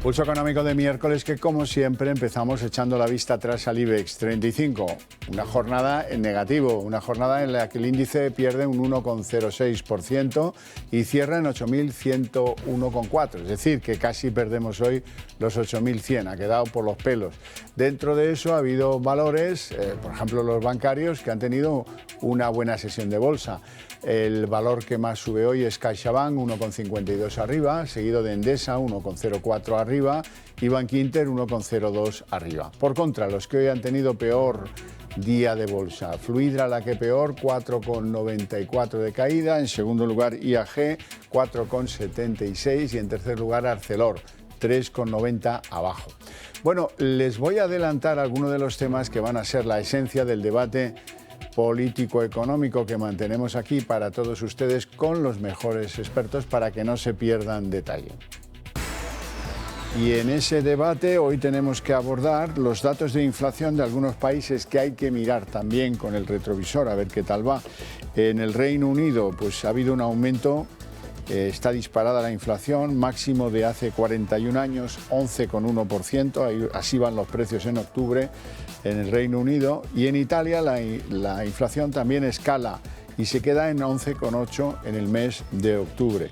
Pulso económico de miércoles que, como siempre, empezamos echando la vista atrás al IBEX 35. Una jornada en negativo, una jornada en la que el índice pierde un 1,06% y cierra en 8.101,4. Es decir, que casi perdemos hoy los 8.100, ha quedado por los pelos. Dentro de eso ha habido valores, por ejemplo los bancarios, que han tenido una buena sesión de bolsa. El valor que más sube hoy es CaixaBank, 1,52 arriba, seguido de Endesa, 1,04 arriba, y Bankinter, 1,02 arriba. Por contra, los que hoy han tenido peor día de bolsa: Fluidra, la que peor, 4,94 de caída; en segundo lugar IAG, 4,76, y en tercer lugar Arcelor, 3,90 abajo. Bueno, les voy a adelantar algunos de los temas que van a ser la esencia del debate político-económico que mantenemos aquí para todos ustedes con los mejores expertos para que no se pierdan detalle. Y en ese debate hoy tenemos que abordar los datos de inflación de algunos países que hay que mirar también con el retrovisor a ver qué tal va. En el Reino Unido pues ha habido un aumento, está disparada la inflación, máximo de hace 41 años, 11,1%, así van los precios en octubre en el Reino Unido, y en Italia la inflación también escala y se queda en 11,8 en el mes de octubre.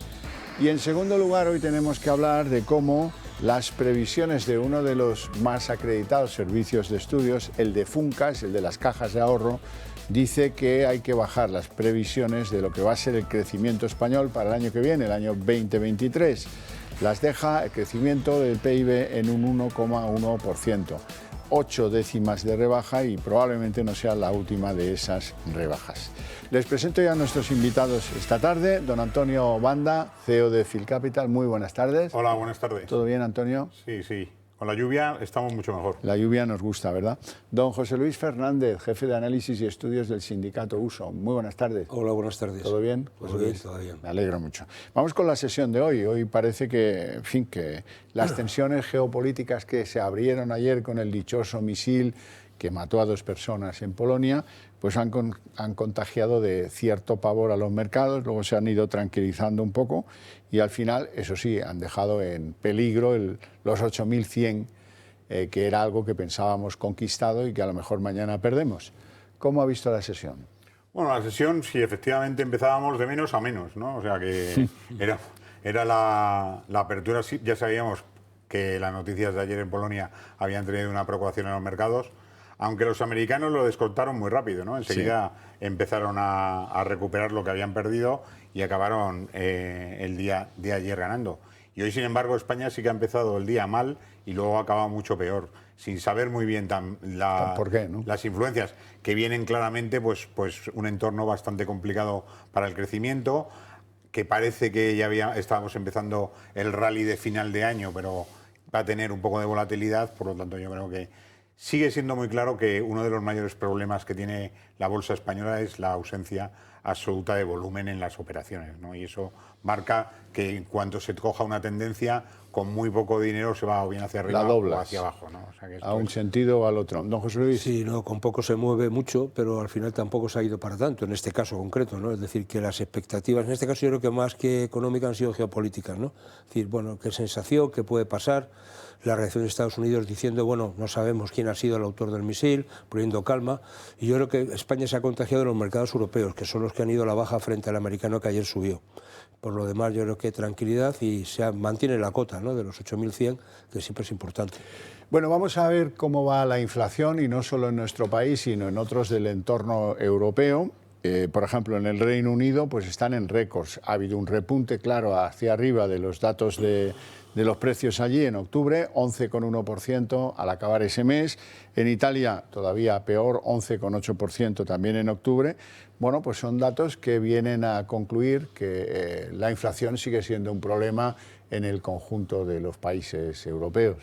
Y en segundo lugar hoy tenemos que hablar de cómo las previsiones de uno de los más acreditados servicios de estudios, el de Funcas, el de las cajas de ahorro, dice que hay que bajar las previsiones de lo que va a ser el crecimiento español para el año que viene, el año 2023. Las deja el crecimiento del PIB en un 1,1%. 8 décimas de rebaja y probablemente no sea la última de esas rebajas. Les presento ya a nuestros invitados esta tarde. Don Antonio Banda, CEO de Phil Capital. Muy buenas tardes. Hola, buenas tardes. ¿Todo bien, Antonio? Sí, sí. Con la lluvia estamos mucho mejor. La lluvia nos gusta, ¿verdad? Don José Luis Fernández, jefe de análisis y estudios del sindicato USO. Muy buenas tardes. Hola, buenas tardes. ¿Todo bien, José Todo bien, Luis? todo bien. Me alegro mucho. Vamos con la sesión de hoy. Hoy parece que, en fin, que las tensiones geopolíticas que se abrieron ayer con el dichoso misil que mató a 2 personas en Polonia, pues han contagiado de cierto pavor a los mercados, luego se han ido tranquilizando un poco y al final, eso sí, han dejado en peligro los 8.100, que era algo que pensábamos conquistado y que a lo mejor mañana perdemos. ¿Cómo ha visto la sesión? Bueno, la sesión, sí, efectivamente empezábamos de menos a menos, ¿no? O sea que era la apertura, sí, ya sabíamos que las noticias de ayer en Polonia habían tenido una preocupación en los mercados, aunque los americanos lo descontaron muy rápido, ¿no? Enseguida empezaron a recuperar lo que habían perdido y acabaron el día de ayer ganando. Y hoy, sin embargo, España sí que ha empezado el día mal y luego ha acabado mucho peor, sin saber muy bien ¿Por qué, no? las influencias que vienen claramente, pues un entorno bastante complicado para el crecimiento, que parece que ya estábamos empezando el rally de final de año, pero va a tener un poco de volatilidad, por lo tanto yo creo que sigue siendo muy claro que uno de los mayores problemas que tiene la bolsa española es la ausencia absoluta de volumen en las operaciones, ¿no? Y eso marca que en cuanto se coja una tendencia, con muy poco dinero se va o bien hacia arriba o hacia abajo, ¿no? O sea que a un sentido o al otro. Don José Luis. Sí, no, con poco se mueve mucho, pero al final tampoco se ha ido para tanto, en este caso concreto, ¿no? Es decir, que las expectativas, en este caso yo creo que más que económicas han sido geopolíticas, ¿no? Es decir, bueno, qué sensación, qué puede pasar, la reacción de Estados Unidos diciendo, bueno, no sabemos quién ha sido el autor del misil, poniendo calma, y yo creo que España se ha contagiado de los mercados europeos, que son los que han ido a la baja frente al americano que ayer subió. Por lo demás, yo creo que tranquilidad y mantiene la cota, ¿no?, de los 8.100, que siempre es importante. Bueno, vamos a ver cómo va la inflación, y no solo en nuestro país, sino en otros del entorno europeo. Por ejemplo, en el Reino Unido pues están en récords. Ha habido un repunte claro hacia arriba de los datos de los precios allí en octubre, 11,1% al acabar ese mes. En Italia todavía peor, 11,8% también en octubre. Bueno, pues son datos que vienen a concluir que la inflación sigue siendo un problema en el conjunto de los países europeos.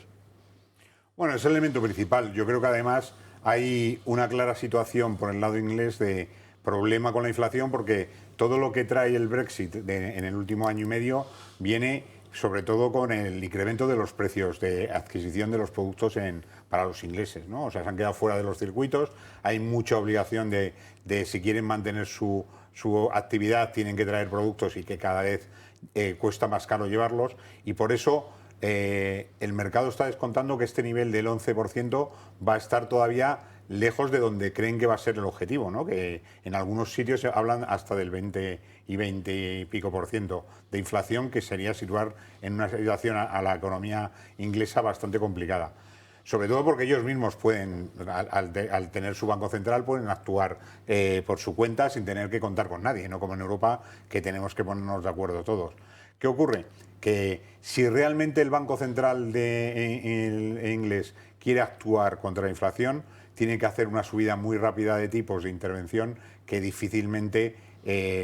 Bueno, es el elemento principal. Yo creo que además hay una clara situación por el lado inglés de problema con la inflación, porque todo lo que trae el Brexit en el último año y medio viene sobre todo con el incremento de los precios de adquisición de los productos para los ingleses, ¿no? O sea, se han quedado fuera de los circuitos, hay mucha obligación de si quieren mantener su actividad, tienen que traer productos y que cada vez cuesta más caro llevarlos, y por eso el mercado está descontando que este nivel del 11% va a estar todavía lejos de donde creen que va a ser el objetivo, ¿no? Que en algunos sitios se hablan hasta del 20 y pico por ciento de inflación, que sería situar en una situación a la economía inglesa bastante complicada. Sobre todo porque ellos mismos pueden, al tener su Banco Central, pueden actuar por su cuenta sin tener que contar con nadie, no como en Europa, que tenemos que ponernos de acuerdo todos. ¿Qué ocurre? Que si realmente el Banco Central inglés quiere actuar contra la inflación, tiene que hacer una subida muy rápida de tipos de intervención que difícilmente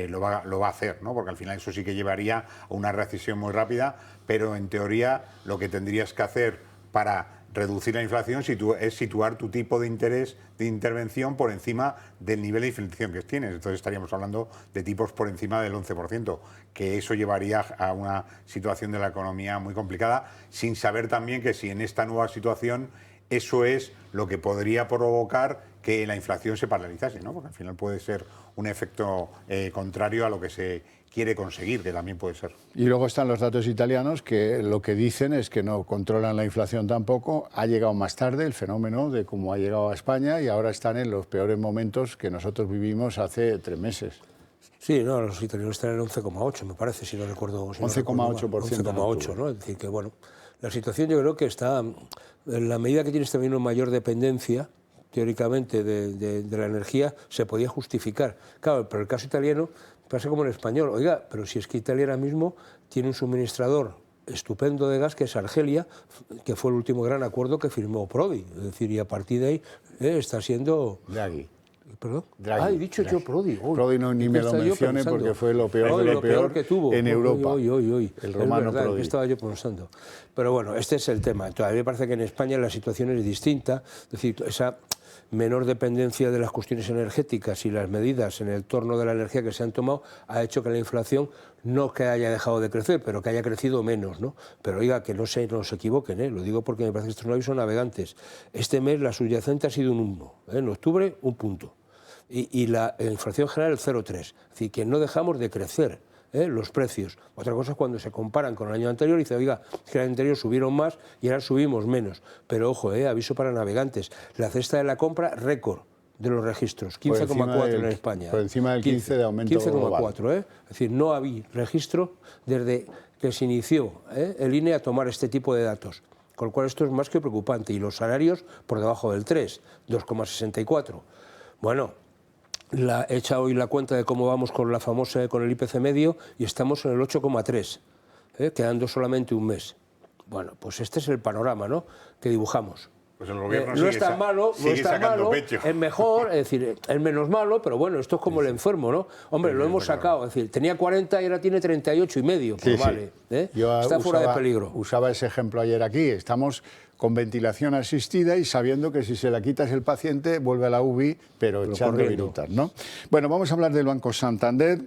lo va a hacer, ¿no? Porque al final eso sí que llevaría a una recesión muy rápida, pero en teoría lo que tendrías que hacer para reducir la inflación es situar tu tipo de interés de intervención por encima del nivel de inflación que tienes. Entonces estaríamos hablando de tipos por encima del 11%, que eso llevaría a una situación de la economía muy complicada, sin saber también que si en esta nueva situación eso es lo que podría provocar que la inflación se paralizase, ¿no? Porque al final puede ser un efecto contrario a lo que se quiere conseguir, que también puede ser. Y luego están los datos italianos, que lo que dicen es que no controlan la inflación tampoco. Ha llegado más tarde el fenómeno de cómo ha llegado a España y ahora están en los peores momentos que nosotros vivimos hace 3 meses. Sí, no, los italianos están en 11,8, me parece, si no recuerdo. 11,8%. 11,8, ¿no? Es decir, que bueno, la situación yo creo que está, en la medida que tienes también una mayor dependencia, teóricamente, de la energía, se podía justificar. Claro, pero el caso italiano pasa como el español. Oiga, pero si es que Italia ahora mismo tiene un suministrador estupendo de gas, que es Argelia, que fue el último gran acuerdo que firmó Prodi. Es decir, y a partir de ahí está siendo... Draghi. ¿Perdón? Draghi. He dicho yo Prodi. Prodi no, ni me lo mencione porque fue lo peor de lo peor que tuvo en Europa. El romano verdad, Prodi. que estaba yo pensando. Pero bueno, este es el tema. Entonces, a mí me parece que en España la situación es distinta. Es decir, esa menor dependencia de las cuestiones energéticas y las medidas en el torno de la energía que se han tomado ha hecho que la inflación no que haya dejado de crecer, pero que haya crecido menos, ¿no? Pero oiga, que no se equivoquen, ¿eh? Lo digo porque me parece que estos navíos son navegantes. Este mes la subyacente ha sido un 1, ¿eh? En octubre 1 punto. Y la inflación general el 0,3. Es decir, que no dejamos de crecer los precios. Otra cosa es cuando se comparan con el año anterior y dice, oiga, es que el año anterior subieron más y ahora subimos menos. Pero ojo, aviso para navegantes, la cesta de la compra récord de los registros, 15,4 en España. Por encima del 15 de aumento 15,4, Es decir, no había registro desde que se inició el INE a tomar este tipo de datos. Con lo cual esto es más que preocupante. Y los salarios por debajo del 3, 2,64. Bueno, he hecho hoy la cuenta de cómo vamos con con el IPC medio y estamos en el 8,3, quedando solamente un mes. Bueno, pues este es el panorama, ¿no?, que dibujamos. Pues el gobierno no es tan malo, es mejor, es decir, es menos malo, pero bueno, esto es como el enfermo, ¿no? Hombre, lo hemos sacado, es decir, tenía 40 y ahora tiene 38,5, pues vale, está fuera de peligro. Usaba ese ejemplo ayer aquí, estamos con ventilación asistida y sabiendo que si se la quitas el paciente vuelve a la UBI, pero echando virutas, ¿no? Bueno, vamos a hablar del Banco Santander,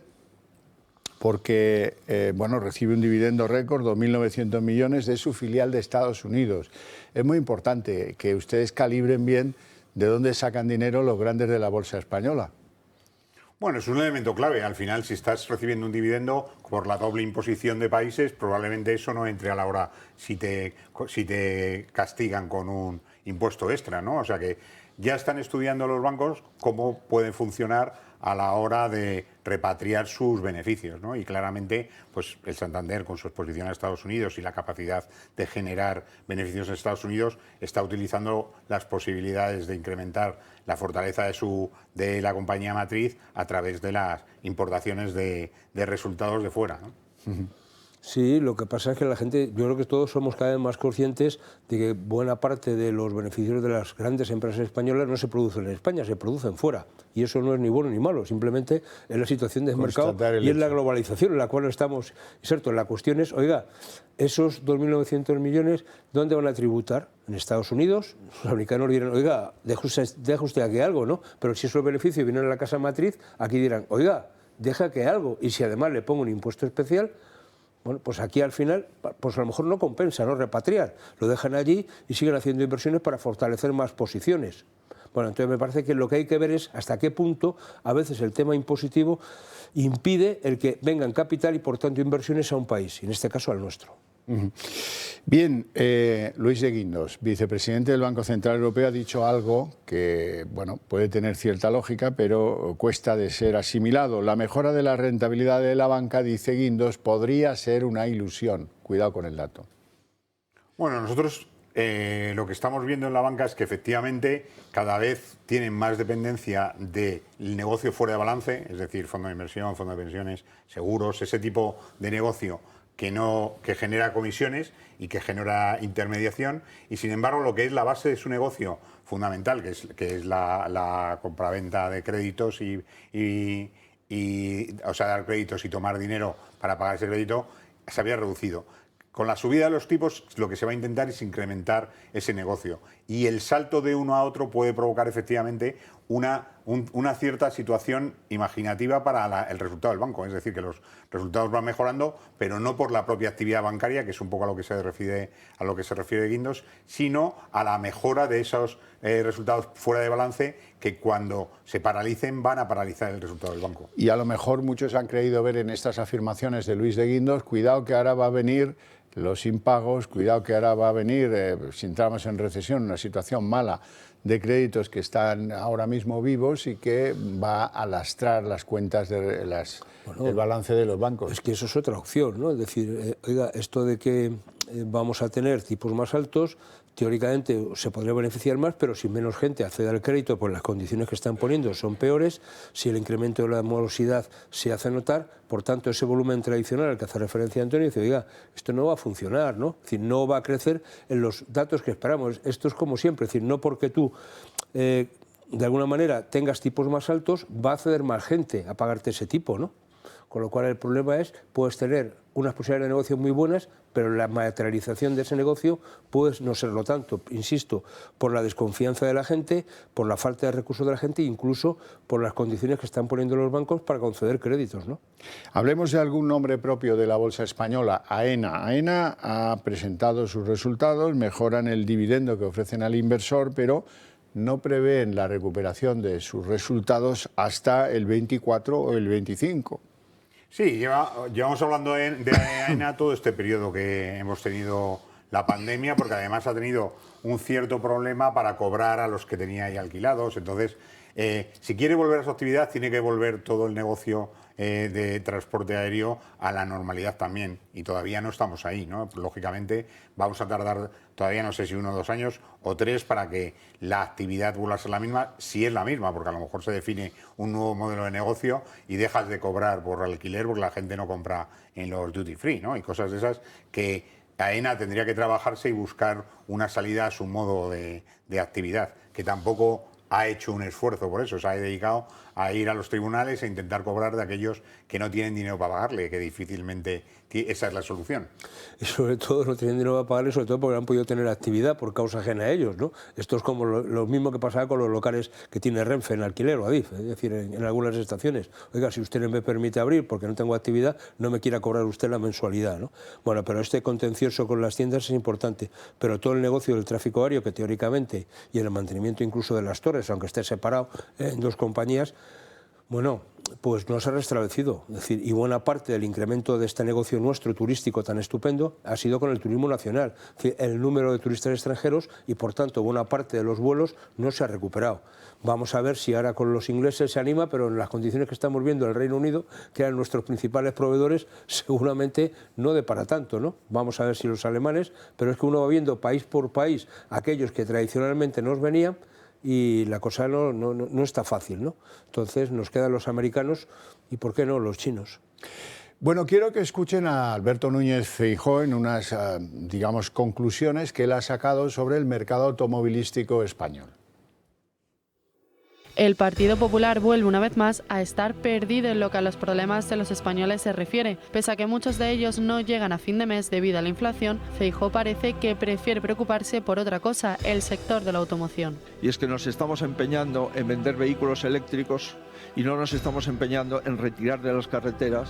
porque recibe un dividendo récord, 2.900 millones, de su filial de Estados Unidos. Es muy importante que ustedes calibren bien de dónde sacan dinero los grandes de la bolsa española. Bueno, es un elemento clave. Al final, si estás recibiendo un dividendo por la doble imposición de países, probablemente eso no entre a la hora si te castigan con un impuesto extra, ¿no? O sea que ya están estudiando los bancos cómo pueden funcionar a la hora de repatriar sus beneficios, ¿no? Y claramente, pues el Santander, con su exposición a Estados Unidos y la capacidad de generar beneficios en Estados Unidos, está utilizando las posibilidades de incrementar la fortaleza de la compañía matriz a través de las importaciones de resultados de fuera, ¿no? Sí, lo que pasa es que la gente, yo creo que todos somos cada vez más conscientes de que buena parte de los beneficios de las grandes empresas españolas no se producen en España, se producen fuera. Y eso no es ni bueno ni malo, simplemente es la situación del mercado y es la globalización en la cual estamos insertos. La cuestión es, oiga, esos 2.900 millones, ¿dónde van a tributar? En Estados Unidos, los americanos dirán, oiga, deja usted aquí algo, ¿no? Pero si esos beneficios vienen a la casa matriz, aquí dirán, oiga, deja que algo. Y si además le pongo un impuesto especial, bueno, pues aquí al final, pues a lo mejor no compensa, ¿no?, repatriar. Lo dejan allí y siguen haciendo inversiones para fortalecer más posiciones. Bueno, entonces me parece que lo que hay que ver es hasta qué punto a veces el tema impositivo impide el que vengan capital y por tanto inversiones a un país, y en este caso al nuestro. Bien, Luis de Guindos, vicepresidente del Banco Central Europeo, ha dicho algo que bueno, puede tener cierta lógica, pero cuesta de ser asimilado. La mejora de la rentabilidad de la banca, dice Guindos, podría ser una ilusión. Cuidado con el dato. Bueno, nosotros lo que estamos viendo en la banca es que efectivamente cada vez tienen más dependencia del negocio fuera de balance, es decir, fondo de inversión, fondo de pensiones, seguros, ese tipo de negocio que genera comisiones y que genera intermediación, y sin embargo lo que es la base de su negocio fundamental, que es la compraventa de créditos o sea, dar créditos y tomar dinero para pagar ese crédito, se había reducido. Con la subida de los tipos, lo que se va a intentar es incrementar ese negocio. Y el salto de uno a otro puede provocar efectivamente una cierta situación imaginativa para el resultado del banco. Es decir, que los resultados van mejorando, pero no por la propia actividad bancaria, que es un poco a lo que se refiere Guindos, sino a la mejora de esos resultados fuera de balance que cuando se paralicen van a paralizar el resultado del banco. Y a lo mejor muchos han creído ver en estas afirmaciones de Luis de Guindos, cuidado que ahora va a venir los impagos, cuidado que ahora va a venir, si entramos en recesión, una situación mala de créditos que están ahora mismo vivos y que va a lastrar las cuentas del balance de los bancos. Es que eso es otra opción, ¿no? Es decir, oiga, esto de que vamos a tener tipos más altos, teóricamente se podría beneficiar más, pero si menos gente accede al crédito, pues las condiciones que están poniendo son peores, si el incremento de la morosidad se hace notar, por tanto ese volumen tradicional al que hace referencia Antonio, dice, oiga, esto no va a funcionar, ¿no? Es decir, no va a crecer en los datos que esperamos. Esto es como siempre, es decir, no porque tú de alguna manera tengas tipos más altos, va a acceder más gente a pagarte ese tipo, ¿no? Con lo cual el problema es, puedes tener unas posibilidades de negocio muy buenas, pero la materialización de ese negocio puede no serlo tanto, insisto, por la desconfianza de la gente, por la falta de recursos de la gente e incluso por las condiciones que están poniendo los bancos para conceder créditos, ¿no? Hablemos de algún nombre propio de la bolsa española, AENA. AENA ha presentado sus resultados, mejoran el dividendo que ofrecen al inversor, pero no prevén la recuperación de sus resultados hasta el 24 o el 25. Sí, llevamos hablando de AENA todo este periodo que hemos tenido la pandemia, porque además ha tenido un cierto problema para cobrar a los que tenía ahí alquilados. Entonces, si quiere volver a su actividad, tiene que volver todo el negocio de transporte aéreo a la normalidad también. Y todavía no estamos ahí, ¿no? Lógicamente, vamos a tardar todavía no sé si 1 o 2 años o 3 para que la actividad vuelva a ser la misma, si es la misma, porque a lo mejor se define un nuevo modelo de negocio y dejas de cobrar por alquiler porque la gente no compra en los duty free, ¿no? Y cosas de esas que AENA tendría que trabajarse y buscar una salida a su modo de actividad, que tampoco ha hecho un esfuerzo por eso, se ha dedicado a ir a los tribunales e intentar cobrar de aquellos que no tienen dinero para pagarle, que difícilmente esa es la solución. Y sobre todo no tienen dinero para pagarle, sobre todo porque han podido tener actividad por causa ajena a ellos, ¿no? Esto es como lo mismo que pasaba con los locales que tiene Renfe en alquiler o Adif, es decir, en algunas estaciones. Oiga, si usted no me permite abrir porque no tengo actividad, no me quiera cobrar usted la mensualidad, ¿no? Bueno, pero este contencioso con las tiendas es importante, pero todo el negocio del tráfico aéreo, que teóricamente, y el mantenimiento incluso de las torres, aunque esté separado en 2 compañías, bueno, pues no se ha restablecido. Es decir, y buena parte del incremento de este negocio nuestro turístico tan estupendo ha sido con el turismo nacional. Es decir, el número de turistas extranjeros y, por tanto, buena parte de los vuelos no se ha recuperado. Vamos a ver si ahora con los ingleses se anima, pero en las condiciones que estamos viendo el Reino Unido, que eran nuestros principales proveedores, seguramente no de para tanto, ¿no? Vamos a ver si los alemanes, pero es que uno va viendo país por país aquellos que tradicionalmente nos venían, y la cosa no está fácil, ¿no? Entonces nos quedan los americanos y, ¿por qué no?, los chinos. Bueno, quiero que escuchen a Alberto Núñez Feijóo en unas, digamos, conclusiones que él ha sacado sobre el mercado automovilístico español. El Partido Popular vuelve una vez más a estar perdido en lo que a los problemas de los españoles se refiere. Pese a que muchos de ellos no llegan a fin de mes debido a la inflación, Feijóo parece que prefiere preocuparse por otra cosa, el sector de la automoción. Y es que nos estamos empeñando en vender vehículos eléctricos y no nos estamos empeñando en retirar de las carreteras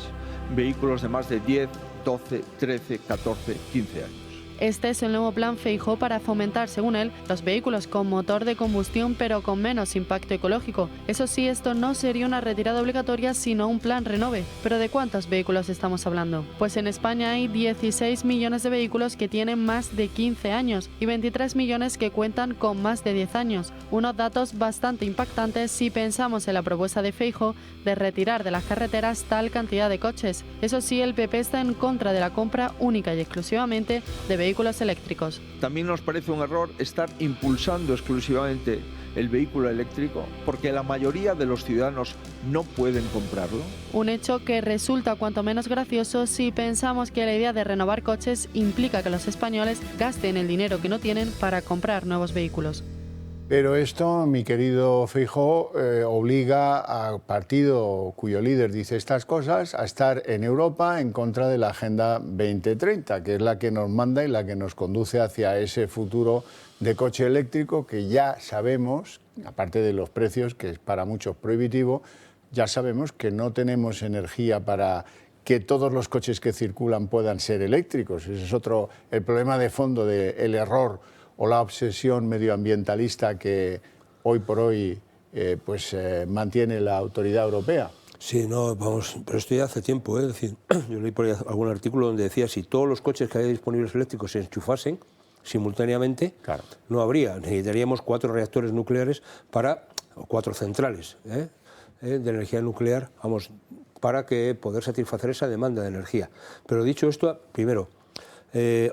vehículos de más de 10, 12, 13, 14, 15 años. Este es el nuevo plan Feijóo para fomentar, según él, los vehículos con motor de combustión pero con menos impacto ecológico. Eso sí, esto no sería una retirada obligatoria, sino un plan Renove. ¿Pero de cuántos vehículos estamos hablando? Pues en España hay 16 millones de vehículos que tienen más de 15 años y 23 millones que cuentan con más de 10 años. Unos datos bastante impactantes si pensamos en la propuesta de Feijóo de retirar de las carreteras tal cantidad de coches. Eso sí, el PP está en contra de la compra única y exclusivamente de vehículos eléctricos. También nos parece un error estar impulsando exclusivamente el vehículo eléctrico porque la mayoría de los ciudadanos no pueden comprarlo. Un hecho que resulta cuanto menos gracioso si pensamos que la idea de renovar coches implica que los españoles gasten el dinero que no tienen para comprar nuevos vehículos. Pero esto, mi querido Feijóo, obliga al partido cuyo líder dice estas cosas a estar en Europa en contra de la Agenda 2030, que es la que nos manda y la que nos conduce hacia ese futuro de coche eléctrico que ya sabemos, aparte de los precios, que es para muchos prohibitivo, ya sabemos que no tenemos energía para que todos los coches que circulan puedan ser eléctricos. Ese es el problema de fondo del error o la obsesión medioambientalista que hoy por hoy mantiene la autoridad europea. Sí, no, vamos, pero esto ya hace tiempo, es decir, yo leí por ahí algún artículo donde decía si todos los coches que hay disponibles eléctricos se enchufasen simultáneamente, claro, no habría, necesitaríamos 4 reactores nucleares o 4 centrales de energía nuclear, vamos, para poder satisfacer esa demanda de energía. Pero dicho esto, primero,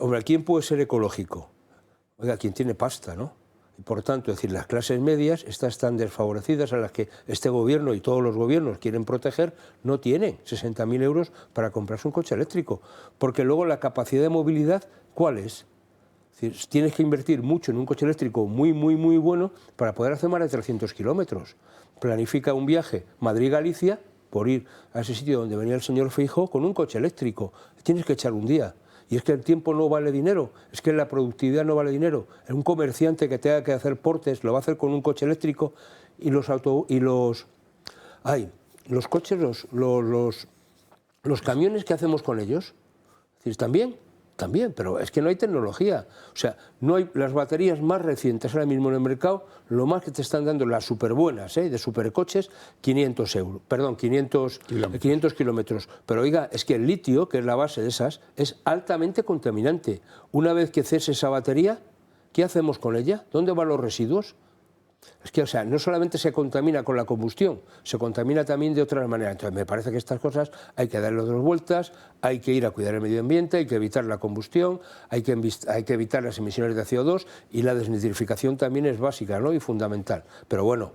hombre, ¿quién puede ser ecológico? Oiga, quien tiene pasta, ¿no? Y por tanto, es decir, las clases medias, estas tan desfavorecidas a las que este gobierno y todos los gobiernos quieren proteger, no tienen 60.000 euros para comprarse un coche eléctrico. Porque luego la capacidad de movilidad, ¿cuál es? Es decir, tienes que invertir mucho en un coche eléctrico muy, muy, muy bueno para poder hacer más de 300 kilómetros. Planifica un viaje Madrid-Galicia por ir a ese sitio donde venía el señor Feijóo con un coche eléctrico. Tienes que echar un día. Y es que el tiempo no vale dinero, es que la productividad no vale dinero. Un comerciante que tenga que hacer portes lo va a hacer con un coche eléctrico y los coches, los camiones, ¿qué hacemos con ellos? Es decir, también, pero es que no hay tecnología. O sea, no hay las baterías más recientes ahora mismo en el mercado, lo más que te están dando las superbuenas, de supercoches, 500 kilómetros. Pero oiga, es que el litio, que es la base de esas, es altamente contaminante. Una vez que cese esa batería, ¿qué hacemos con ella? ¿Dónde van los residuos? Es que, o sea, no solamente se contamina con la combustión, se contamina también de otras maneras. Entonces, me parece que estas cosas hay que darle 2 vueltas, hay que ir a cuidar el medio ambiente, hay que evitar la combustión, hay que evitar las emisiones de CO2 y la desnitrificación también es básica, ¿no? Y fundamental. Pero bueno,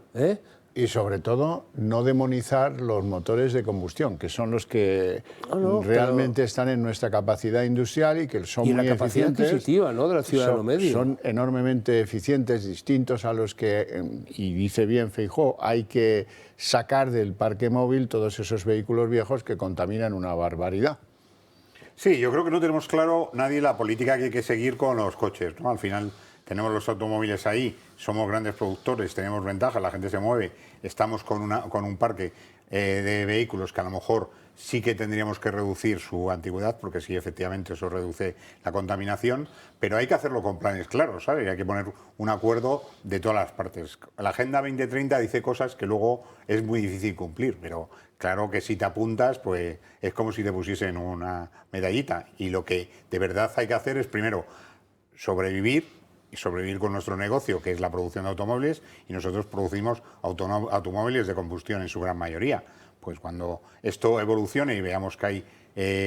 Y sobre todo, no demonizar los motores de combustión, que son los que realmente están en nuestra capacidad industrial y que son muy eficientes. Y la capacidad adquisitiva, ¿no?, del ciudadano medio. Son enormemente eficientes, distintos a los que, y dice bien Feijóo, hay que sacar del parque móvil todos esos vehículos viejos que contaminan una barbaridad. Sí, yo creo que no tenemos claro nadie la política que hay que seguir con los coches, ¿no? Al final tenemos los automóviles ahí, somos grandes productores, tenemos ventajas, la gente se mueve, estamos con un parque de vehículos que a lo mejor sí que tendríamos que reducir su antigüedad, porque sí, efectivamente, eso reduce la contaminación, pero hay que hacerlo con planes claros, ¿sabes? Y hay que poner un acuerdo de todas las partes. La Agenda 2030 dice cosas que luego es muy difícil cumplir, pero claro que si te apuntas, pues es como si te pusiesen una medallita. Y lo que de verdad hay que hacer es, primero, sobrevivir con nuestro negocio, que es la producción de automóviles, y nosotros producimos automóviles de combustión en su gran mayoría. Pues cuando esto evolucione y veamos que hay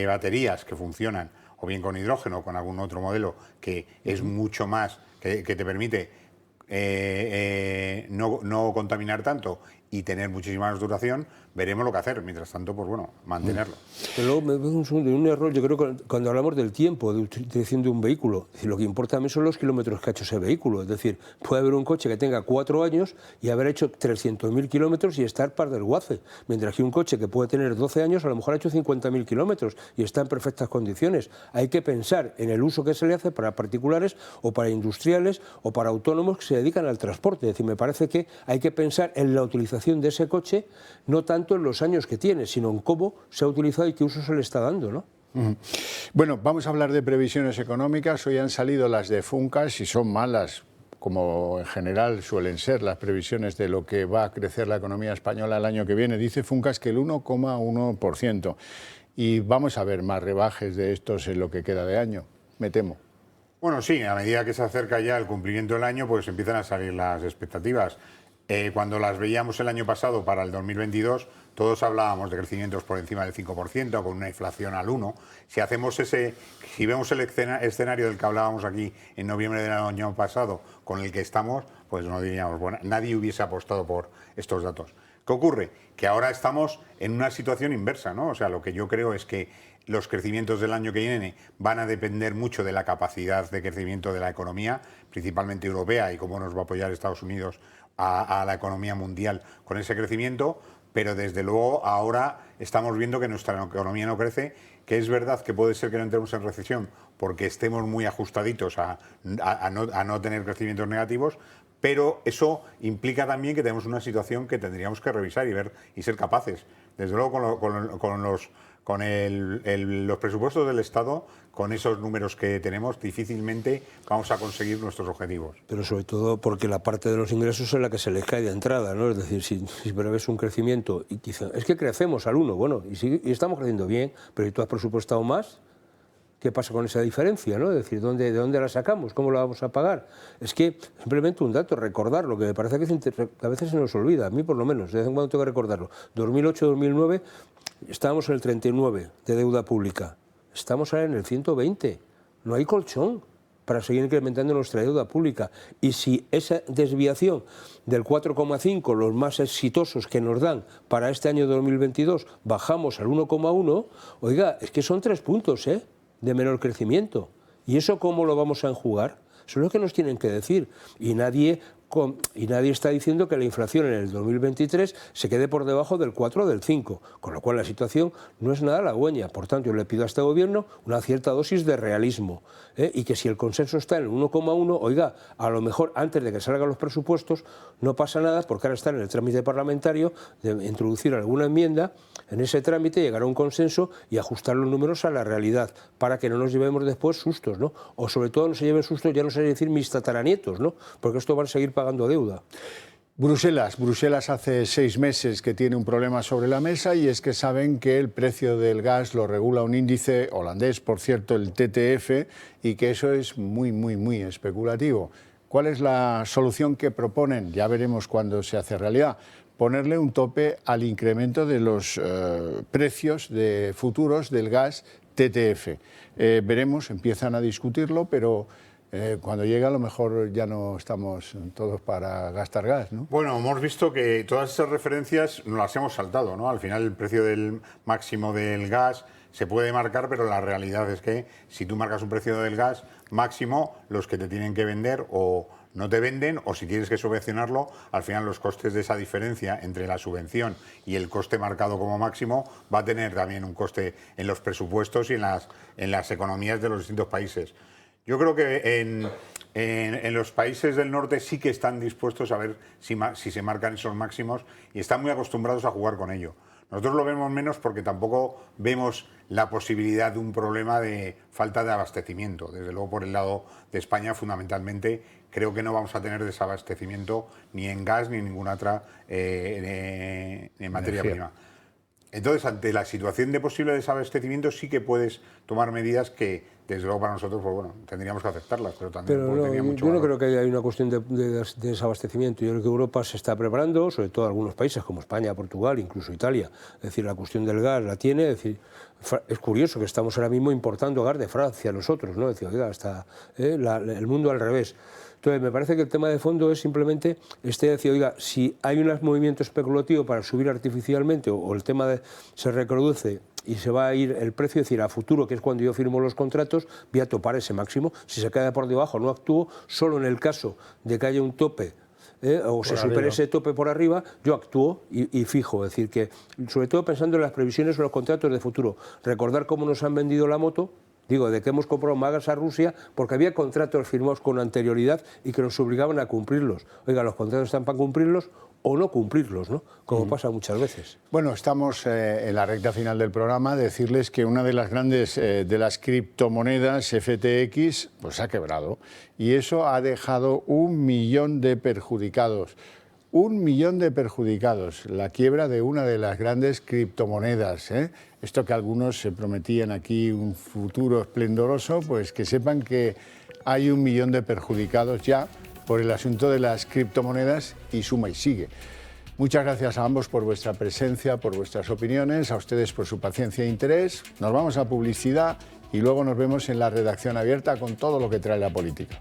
baterías que funcionan o bien con hidrógeno o con algún otro modelo que es mucho más, que te permite no contaminar tanto y tener muchísima más duración, veremos lo que hacer. Mientras tanto, pues bueno, mantenerlo. Pero luego me veo un error, yo creo que cuando hablamos del tiempo de utilización de un vehículo, es decir, lo que importa también son los kilómetros que ha hecho ese vehículo. Es decir, puede haber un coche que tenga 4 años y haber hecho 300.000 kilómetros y estar par del guace, mientras que un coche que puede tener 12 años a lo mejor ha hecho 50.000 kilómetros y está en perfectas condiciones. Hay que pensar en el uso que se le hace para particulares o para industriales o para autónomos que se dedican al transporte. Es decir, me parece que hay que pensar en la utilización de ese coche, no tanto en los años que tiene, sino en cómo se ha utilizado y qué uso se le está dando, ¿no? Bueno, vamos a hablar de previsiones económicas. Hoy han salido las de Funcas y son malas, como en general suelen ser las previsiones de lo que va a crecer la economía española el año que viene. Dice Funcas que el 1,1%. Y vamos a ver más rebajes de estos en lo que queda de año, me temo. Bueno, sí, a medida que se acerca ya el cumplimiento del año, pues empiezan a salir las expectativas. Cuando las veíamos el año pasado para el 2022, todos hablábamos de crecimientos por encima del 5%, con una inflación al 1%. Si vemos el escenario del que hablábamos aquí en noviembre del año pasado, con el que estamos, pues no diríamos, bueno, nadie hubiese apostado por estos datos. ¿Qué ocurre? Que ahora estamos en una situación inversa, ¿no? O sea, lo que yo creo es que los crecimientos del año que viene van a depender mucho de la capacidad de crecimiento de la economía, principalmente europea, y cómo nos va a apoyar Estados Unidos a la economía mundial con ese crecimiento, pero desde luego ahora estamos viendo que nuestra economía no crece, que es verdad que puede ser que no entremos en recesión porque estemos muy ajustaditos a no tener crecimientos negativos, pero eso implica también que tenemos una situación que tendríamos que revisar y ver y ser capaces. Desde luego con los presupuestos del Estado, con esos números que tenemos, difícilmente vamos a conseguir nuestros objetivos. Pero sobre todo porque la parte de los ingresos es la que se les cae de entrada, ¿no? Es decir, si prevés un crecimiento y quizá es que crecemos al 1, bueno, y estamos creciendo bien, pero si tú has presupuestado más, ¿qué pasa con esa diferencia, ¿no? Es decir, ¿de dónde la sacamos? ¿Cómo la vamos a pagar? Es que simplemente un dato, recordarlo, que me parece que a veces se nos olvida, a mí por lo menos, de vez en cuando tengo que recordarlo. 2008-2009 estábamos en el 39 de deuda pública, estamos ahora en el 120, no hay colchón para seguir incrementando nuestra deuda pública. Y si esa desviación del 4,5, los más exitosos que nos dan para este año 2022, bajamos al 1,1, oiga, es que son 3 puntos, de menor crecimiento. ¿Y eso cómo lo vamos a enjugar? Eso es lo que nos tienen que decir. Y nadie está diciendo que la inflación en el 2023 se quede por debajo del 4 o del 5, con lo cual la situación no es nada halagüeña. Por tanto, yo le pido a este gobierno una cierta dosis de realismo, y que si el consenso está en el 1,1, oiga, a lo mejor antes de que salgan los presupuestos no pasa nada, porque ahora está en el trámite parlamentario de introducir alguna enmienda en ese trámite, llegar a un consenso y ajustar los números a la realidad, para que no nos llevemos después sustos, ¿no? O sobre todo no se lleven sustos, ya no sé decir mis tataranietos, ¿no? Porque esto va a seguir pagando deuda. Bruselas hace 6 meses que tiene un problema sobre la mesa, y es que saben que el precio del gas lo regula un índice holandés, por cierto, el TTF, y que eso es muy, muy, muy especulativo. ¿Cuál es la solución que proponen? Ya veremos cuándo se hace realidad. Ponerle un tope al incremento de los precios de futuros del gas TTF. Veremos, empiezan a discutirlo, pero cuando llega a lo mejor ya no estamos todos para gastar gas, ¿no? Bueno, hemos visto que todas esas referencias nos las hemos saltado, ¿no? Al final el precio del máximo del gas se puede marcar, pero la realidad es que si tú marcas un precio del gas máximo, los que te tienen que vender o no te venden, o si tienes que subvencionarlo, al final los costes de esa diferencia entre la subvención y el coste marcado como máximo va a tener también un coste en los presupuestos y en las economías de los distintos países. Yo creo que en los países del norte sí que están dispuestos a ver si se marcan esos máximos, y están muy acostumbrados a jugar con ello. Nosotros lo vemos menos porque tampoco vemos la posibilidad de un problema de falta de abastecimiento. Desde luego, por el lado de España, fundamentalmente, creo que no vamos a tener desabastecimiento ni en gas ni en ninguna otra en materia prima. Entonces, ante la situación de posible desabastecimiento, sí que puedes tomar medidas que, desde luego, para nosotros, pues bueno, tendríamos que aceptarlas, pero también tenía mucho yo no valor. creo que haya una cuestión de desabastecimiento. Yo creo que Europa se está preparando, sobre todo algunos países como España, Portugal, incluso Italia. Es decir, la cuestión del gas la tiene. Es decir, es curioso que estamos ahora mismo importando gas de Francia nosotros, ¿no? Es decir, oiga, hasta el mundo al revés. Entonces, me parece que el tema de fondo es simplemente decir, oiga, si hay un movimiento especulativo para subir artificialmente, o el tema se reproduce y se va a ir el precio, es decir, a futuro, que es cuando yo firmo los contratos, voy a topar ese máximo. Si se queda por debajo, no actúo. Solo en el caso de que haya un tope o se supere ese tope por arriba, yo actúo y fijo. Es decir, que sobre todo pensando en las previsiones o los contratos de futuro, recordar cómo nos han vendido la moto, Digo, de que hemos comprado más gas a Rusia porque había contratos firmados con anterioridad y que nos obligaban a cumplirlos. Oiga, los contratos están para cumplirlos o no cumplirlos, ¿no? Como pasa muchas veces. Bueno, estamos en la recta final del programa. Decirles que una de las grandes de las criptomonedas, FTX, pues ha quebrado. Y eso ha dejado 1 millón de perjudicados. 1 millón de perjudicados. La quiebra de una de las grandes criptomonedas, ¿eh? Esto que algunos se prometían aquí un futuro esplendoroso, pues que sepan que hay 1 millón de perjudicados ya por el asunto de las criptomonedas y suma y sigue. Muchas gracias a ambos por vuestra presencia, por vuestras opiniones, a ustedes por su paciencia e interés. Nos vamos a publicidad y luego nos vemos en la redacción abierta con todo lo que trae la política.